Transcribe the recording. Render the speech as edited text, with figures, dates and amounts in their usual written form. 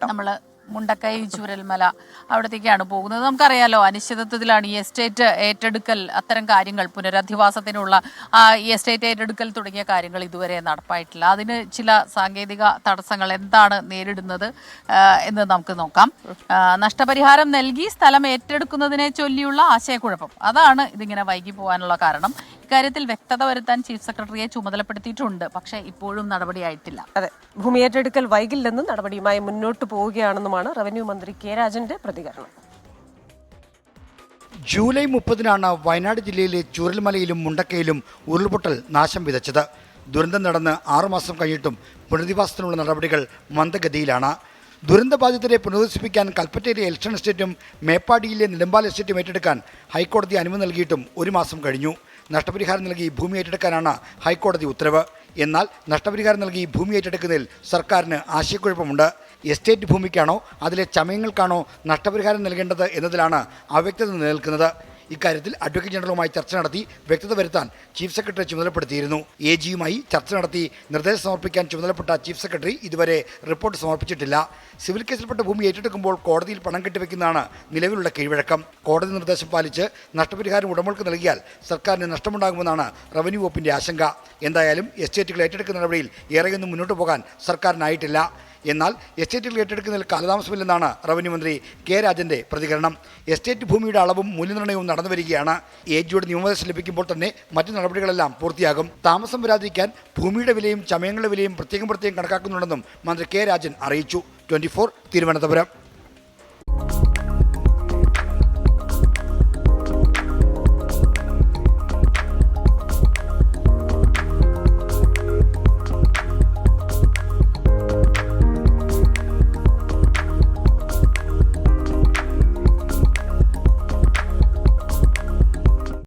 നമ്മൾ മുണ്ടക്കൈ ചൂരൽമല അവിടത്തേക്കാണ് പോകുന്നത്. നമുക്കറിയാലോ, അനിശ്ചിതത്വത്തിലാണ് ഈ എസ്റ്റേറ്റ് ഏറ്റെടുക്കൽ, അത്തരം കാര്യങ്ങൾ, പുനരധിവാസത്തിനുള്ള ഈ എസ്റ്റേറ്റ് ഏറ്റെടുക്കൽ തുടങ്ങിയ കാര്യങ്ങൾ ഇതുവരെ നടപ്പായിട്ടില്ല. അതിന് ചില സാങ്കേതിക തടസ്സങ്ങൾ എന്താണ് നേരിടുന്നത് എന്ന് നമുക്ക് നോക്കാം. നഷ്ടപരിഹാരം നൽകി സ്ഥലം ഏറ്റെടുക്കുന്നതിനെ ചൊല്ലിയുള്ള ആശയക്കുഴപ്പം, അതാണ് ഇതിങ്ങനെ വൈകി പോകാനുള്ള കാരണം. ഇക്കാര്യത്തിൽ വ്യക്തത വരുത്താൻ ചീഫ് സെക്രട്ടറിയെ ചുമതലപ്പെടുത്തിയിട്ടുണ്ട്. പക്ഷേ ഇപ്പോഴും നടപടിയായിട്ടില്ല. അതെ, ഭൂമി ഏറ്റെടുക്കൽ വൈകില്ലെന്നും നടപടിയുമായി മുന്നോട്ട് പോവുകയാണെന്നുമാണ് റവന്യൂ മന്ത്രി കെ രാജന്റെ പ്രതികരണം. ജൂലൈ 30-നാണ് വയനാട് ജില്ലയിലെ ചൂരൽമലയിലും മുണ്ടക്കയിലും ഉരുൾപൊട്ടൽ നാശം വിതച്ചത്. ദുരന്തം നടന്ന് 6 മാസം കഴിഞ്ഞിട്ടും പുനരധിവാസത്തിനുള്ള നടപടികൾ മന്ദഗതിയിലാണ്. ദുരന്തബാധിതരെ പുനരധിവസിപ്പിക്കാൻ കൽപ്പറ്റയിലെ എൽസ്റ്റൺ എസ്റ്റേറ്റും മേപ്പാടിയിലെ നെടുമ്പാൽ എസ്റ്റേറ്റും ഏറ്റെടുക്കാൻ ഹൈക്കോടതി അനുമതി നൽകിയിട്ടും 1 മാസം കഴിഞ്ഞു. നഷ്ടപരിഹാരം നൽകി ഭൂമി ഏറ്റെടുക്കാനാണ് ഹൈക്കോടതി ഉത്തരവ്. എന്നാൽ നഷ്ടപരിഹാരം നൽകി ഭൂമി ഏറ്റെടുക്കുന്നതിൽ സർക്കാരിന് ആശയക്കുഴപ്പമുണ്ട്. എസ്റ്റേറ്റ് ഭൂമിക്കാണോ അതിലെ ചമയങ്ങൾക്കാണോ നഷ്ടപരിഹാരം നൽകേണ്ടത് എന്നതിലാണ് അവ്യക്തത നിലനിൽക്കുന്നത്. ഇക്കാര്യത്തിൽ അഡ്വക്കേറ്റ് ജനറലുമായി ചർച്ച നടത്തി വ്യക്തത വരുത്താൻ ചീഫ് സെക്രട്ടറി ചുമതലപ്പെടുത്തിയിരുന്നു. AGയുമായി ചർച്ച നടത്തി നിർദ്ദേശം സമർപ്പിക്കാൻ ചുമതലപ്പെട്ട ചീഫ് സെക്രട്ടറി ഇതുവരെ റിപ്പോർട്ട് സമർപ്പിച്ചിട്ടില്ല. സിവിൽ കേസിൽപ്പെട്ട ഭൂമി ഏറ്റെടുക്കുമ്പോൾ കോടതിയിൽ പണം കെട്ടിവെക്കുന്നതാണ് നിലവിലുള്ള കീഴ്വഴക്കം. കോടതി നിർദ്ദേശം പാലിച്ച് നഷ്ടപരിഹാരം ഉടമകൾക്ക് നൽകിയാൽ സർക്കാരിന് നഷ്ടമുണ്ടാകുമെന്നാണ് റവന്യൂ വകുപ്പിന്റെ ആശങ്ക. എന്തായാലും എസ്റ്റേറ്റുകൾ ഏറ്റെടുക്കുന്ന നടപടിയിൽ ഏറെയൊന്നും മുന്നോട്ട് പോകാൻ സർക്കാരിനായിട്ടില്ല. എന്നാൽ എസ്റ്റേറ്റുകൾ ഏറ്റെടുക്കുന്നതിൽ കാലതാമസമില്ലെന്നാണ് റവന്യൂ മന്ത്രി കെ രാജന്റെ പ്രതികരണം. എസ്റ്റേറ്റ് ഭൂമിയുടെ അളവും മൂല്യനിർണ്ണയവും നടന്നു വരികയാണ്. AGയുടെ നിയമോപദേശം ലഭിക്കുമ്പോൾ തന്നെ മറ്റു നടപടികളെല്ലാം പൂർത്തിയാകും. താമസം വരാതിരിക്കാൻ ഭൂമിയുടെ വിലയും ചമയങ്ങളുടെ വിലയും പ്രത്യേകം കണക്കാക്കുന്നുണ്ടെന്നും മന്ത്രി കെ രാജൻ അറിയിച്ചു. 24 തിരുവനന്തപുരം.